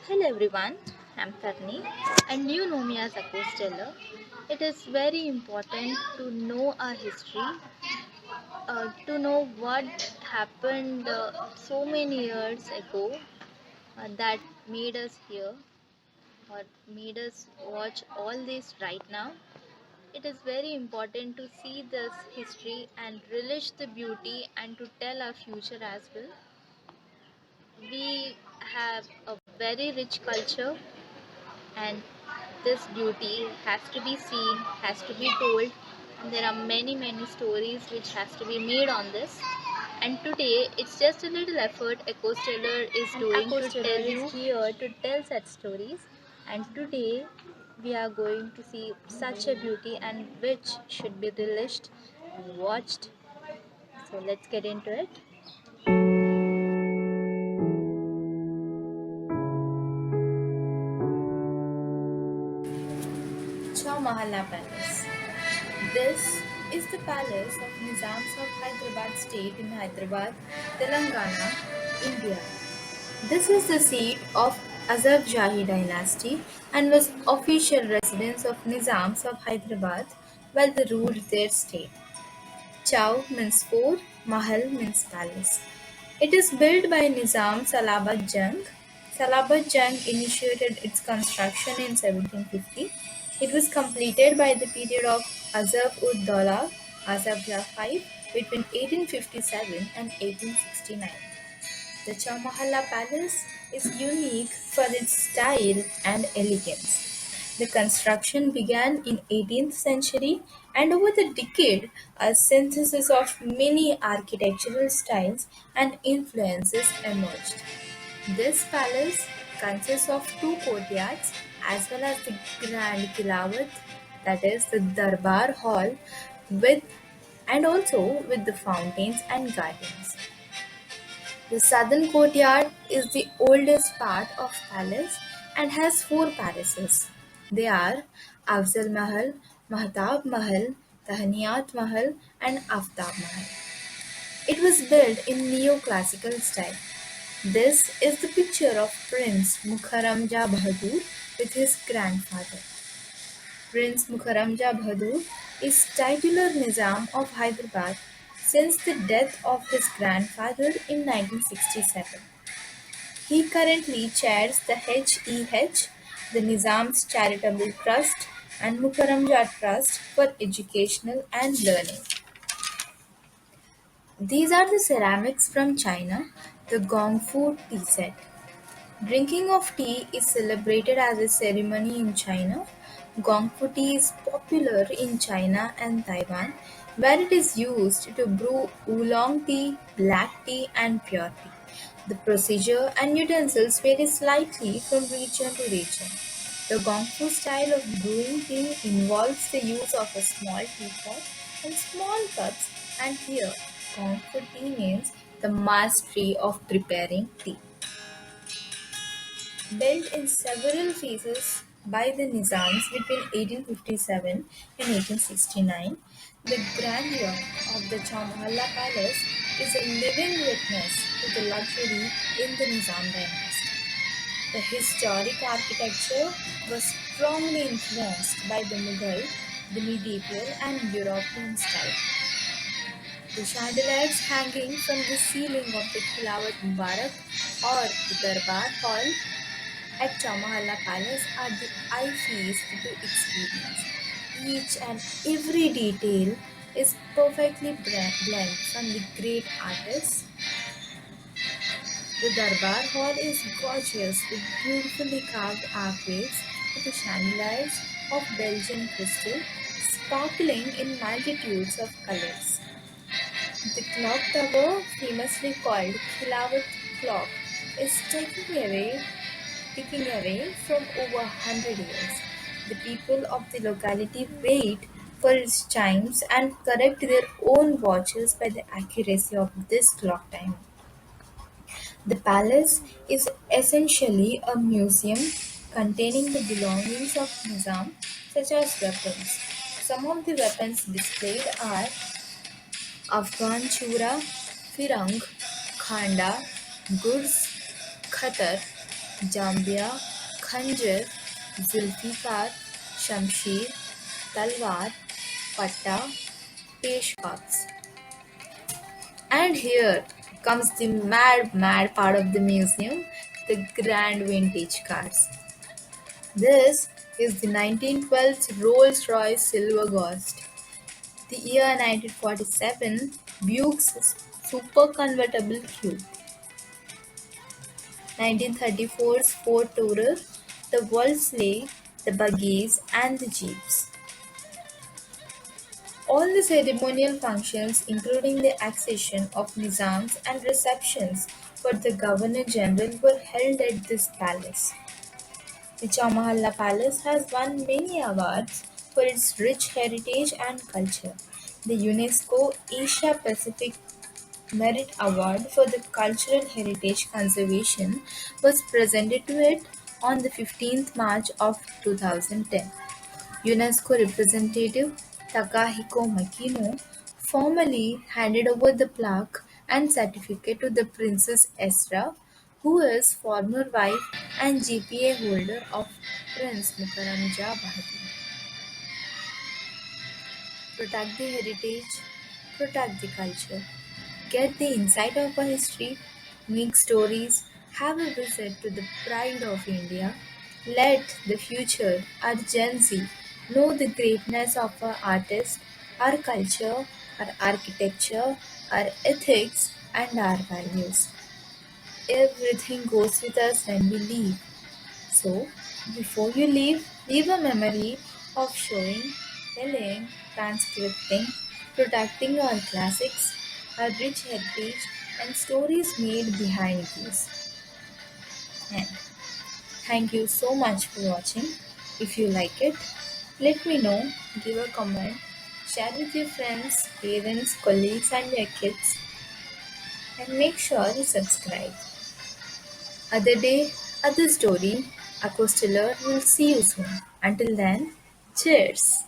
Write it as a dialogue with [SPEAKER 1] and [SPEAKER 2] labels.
[SPEAKER 1] Hello everyone, I'm Tarni and you know me as acos. It is very important to know our history, to know what happened so many years ago that made us here or made us watch all this right now. It is very important to see this history and relish the beauty and to tell our future as well. We have a very rich culture and this beauty has to be seen, has to be told, and there are many stories which has to be made on this. And today it's just a little effort Echo Stellar is doing to tell you here to tell such stories. And today we are going to see such a beauty and which should be relished and watched. So let's get into it. Chowmahalla Palace. This is the palace of Nizams of Hyderabad state in Hyderabad, Telangana, India. This is the seat of Azab Jahi dynasty and was official residence of Nizams of Hyderabad while they ruled their state. Chow means fort, Mahal means palace. It is built by Nizam Salabat Jung. Salabat Jung initiated its construction in 1750. It was completed by the period of Azab ud Daula, Azab Jah V, between 1857 and 1869. The Chowmahalla Palace is unique for its style and elegance. The construction began in 18th century and over the decade a synthesis of many architectural styles and influences emerged. This palace consists of two courtyards as well as the Grand Kilawat, that is the Darbar Hall, with and also with the fountains and gardens. The southern courtyard is the oldest part of palace and has four palaces. They are Afzal Mahal, Mahtab Mahal, Tahaniyat Mahal and Aftab Mahal. It was built in neoclassical style. This is the picture of Prince Mukharamja Bahadur with his grandfather. Prince Mukharamja Bahadur is titular Nizam of Hyderabad since the death of his grandfather in 1967. He currently chairs the HEH, the Nizam's Charitable Trust, and Mukarramja Trust for Educational and Learning. These are the ceramics from China, the Gongfu tea set. Drinking of tea is celebrated as a ceremony in China. Gongfu tea is popular in China and Taiwan, where it is used to brew oolong tea, black tea, and pure tea. The procedure and utensils vary slightly from region to region. The Gongfu style of brewing tea involves the use of a small teapot and small cups, and here Gongfu tea means the mastery of preparing tea. Built in several phases by the Nizams between 1857 and 1869, the grandeur of the Chowmahalla Palace is a living witness to the luxury in the Nizam dynasty. The historic architecture was strongly influenced by the Mughal, the medieval, and European style. The chandeliers hanging from the ceiling of the Khilawat Mubarak or the Darbar Hall at Chowmahalla Palace are the eye feast to experience. Each and every detail is perfectly blend from the great artists. The Darbar Hall is gorgeous with beautifully carved archways with the chandeliers of Belgian crystal sparkling in multitudes of colors. The clock tower, famously called Khilawat Clock, is ticking away from over 100 years. The people of the locality wait for its chimes and correct their own watches by the accuracy of this clock time. The palace is essentially a museum containing the belongings of Nizam, such as weapons. Some of the weapons displayed are Afghan chura, firang, khanda, gurs, khatar, Jambia, Khanjar, Zulfikar, Shamsher, Talwar, Patta, Peshwas. And here comes the mad part of the museum, the grand vintage cars. This is the 1912 Rolls-Royce Silver Ghost. The year 1947 Buick's Super Convertible Coupe. 1934's Ford Tourer, the Volkswagen, the buggies and the jeeps. All the ceremonial functions, including the accession of nizams and receptions for the Governor-General, were held at this palace. The Chowmahalla Palace has won many awards for its rich heritage and culture. The UNESCO Asia Pacific Merit Award for the Cultural Heritage Conservation was presented to it on the 15th March of 2010. UNESCO representative Takahiko Makino formally handed over the plaque and certificate to the Princess Esra, who is former wife and GPA holder of Prince Mukarramja Bahadur. Protect the heritage, protect the culture. Get the insight of our history, make stories, have a visit to the pride of India. Let the future, our Gen Z, know the greatness of our artists, our culture, our architecture, our ethics, and our values. Everything goes with us when we leave. So, before you leave a memory of showing, telling, transcribing, protecting our classics, our rich heritage, and stories made behind these. And thank you so much for watching. If you like it, let me know, give a comment, share with your friends, parents, colleagues, and your kids, and make sure you subscribe. Other day, other story. Acostellar will see you soon. Until then, cheers.